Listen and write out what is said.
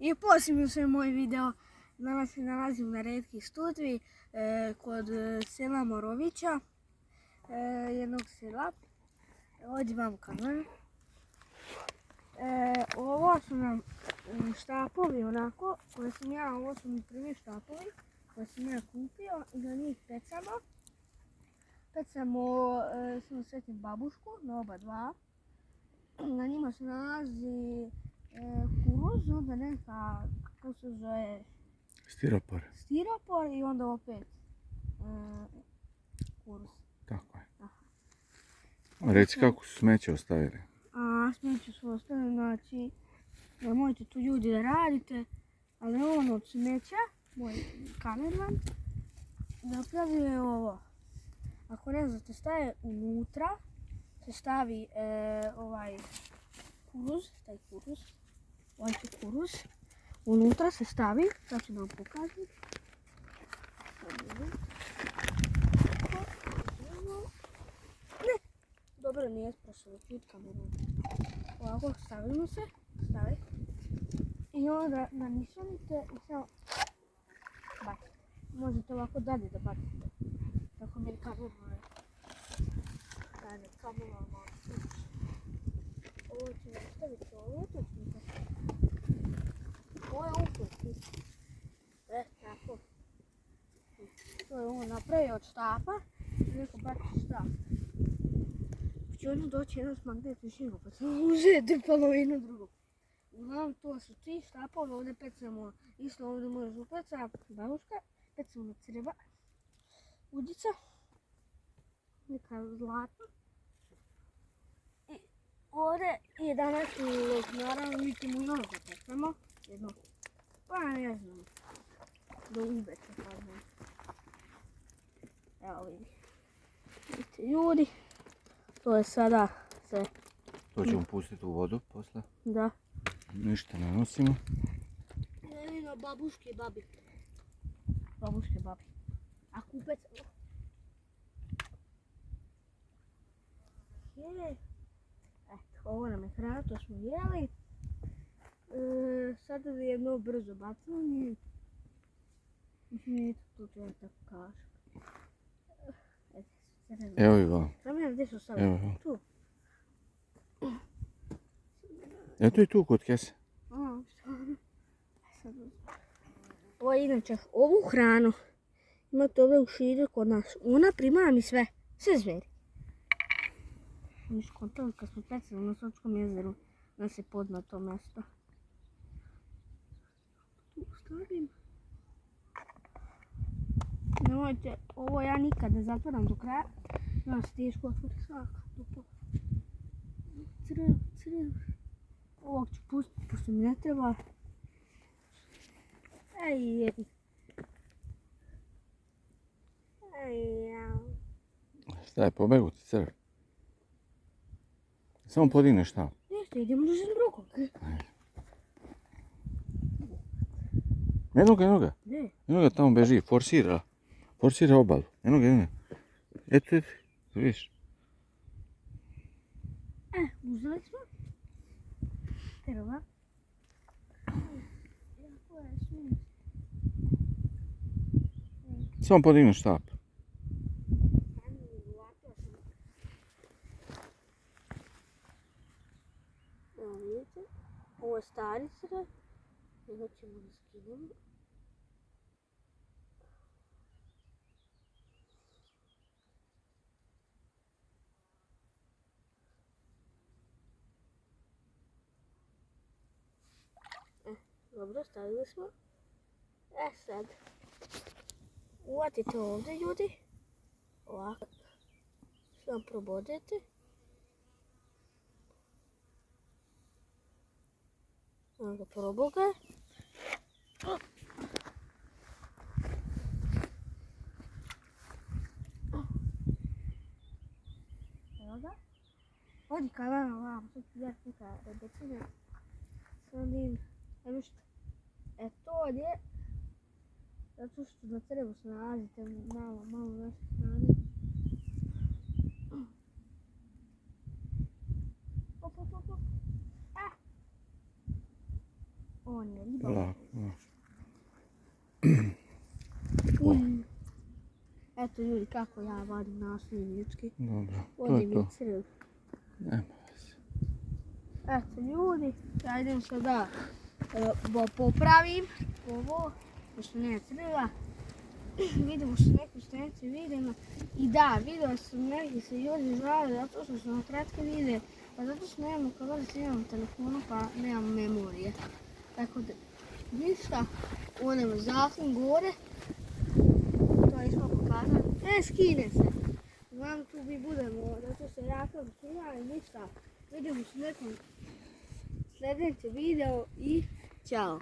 I posljedno se moj video. Danas se nalazim na Redki Studvi kod sela Morovića, jednog sela. Ovdje vam kameru. Ovo su nam štapovi onako, ovo su mi prvi štapovi koje sam ja kupio i za njih pecamo. Pecamo samo svetim babušku na oba dva. Na njima se nalazi kuruz, onda neka, kako se zove? Stiropor. Stiropor i onda opet kuruz. Tako je. Reci kako su smeće ostavili. Smeće su ostavili, znači, nemojte tu ljudi da radite, ali on od smeća, moj kamerman, napravio je ovo. Ako ne znate, staje unutra, se stavi ovaj kuruz, ovaj kuruz, unutra se stavi, sad ću vam pokazati. Ne, dobro nije sprašalo, čut kameru. Ovako stavimo se, stavi. I onda nanišanite i samo bacite. Možete ovako dalje da bacite. Tako mi je kameru ajde, kameru malo sluči. Ovo ćemo staviti ovo, to ćemo staviti. Ovo je ukus. Tako. To je ovo napravio od štapa i neko baci štap. Će ono doći jedan s magnetnom šipom pa ćemo uzeti polovinu drugog. Uglavnom to su tri štapove, ovdje pecamo, isto ovdje možeš upeca, babuška, pecamo na creva, udica, neka zlatna. I ovdje 11 naravno mi ćemo nogu pecamo, jedno, pa ne znam, do ubeca padne. Evo vidi, vidite ljudi, to je sada sve. To ćemo pustiti u vodu posle. Da. Ništa ne nosimo. Na babuške i babi. Babuške i babi. A kupec... Eto, ovo nam je hrana, to smo jeli. Sada je jedno brzo bacanje. Mislim, to je tako kaže. Evo i vam. Gdje su stavili? Tu. Eto i tu kod kese. Ovo je inače, ovu hranu imate ove u širu kod nas. Ona prima mi sve zveri. Mi skontali kad smo pecali na Sočkom jezeru, nas je podno to mjesto. Tu stavim. Nemojte, ovo ja nikad ne zatvaram do kraja. Ja se teško otvori svaka. Crv. Ovog ću pustiti, pošto mi ne treba. Šta je, pobegu ti crv? Samo podigneš šta? Nešto, idemo do drugog. Eno ga. Gdje? Eno ga tamo beži, forsira obalu. Eno ga. Eto, vidiš. Uzeli smo. Treba. Samo podigneš štap. Evo vidite, ovo je stari crv. Evo ćemo da skidamo. Dobro, stavili smo. Sad, uvatite ovdje ljudi, ovako, samo probodete. Evo ga proboga. Evo ga. Odi kamera ovamo, sad ću gledati neka rebecina. Sad im, evo što. To je, zato što na crvu se nalazite malo naše strane. On je riba. Lako, da. Eto ljudi kako ja vadim nasljedni ljudski. Dobro, to Ovdje je mi to. je crv. Nema veze. Eto ljudi, ja idem sada popravim ovo, pošto nema crva. Vidimo što neku stranicu vidimo. I da, vidio sam neki se ljudi žale zato što su na kratke videe. Pa zato što nemamo kameru, snimamo telefonu pa nemamo memorije. Tako da, ništa, odemo zatim gore. To nismo pokazali. Skine se. Uglavnom tu mi budemo, zato se jako skina i ništa. Vidimo se u nekom sljedećem videu i ćao.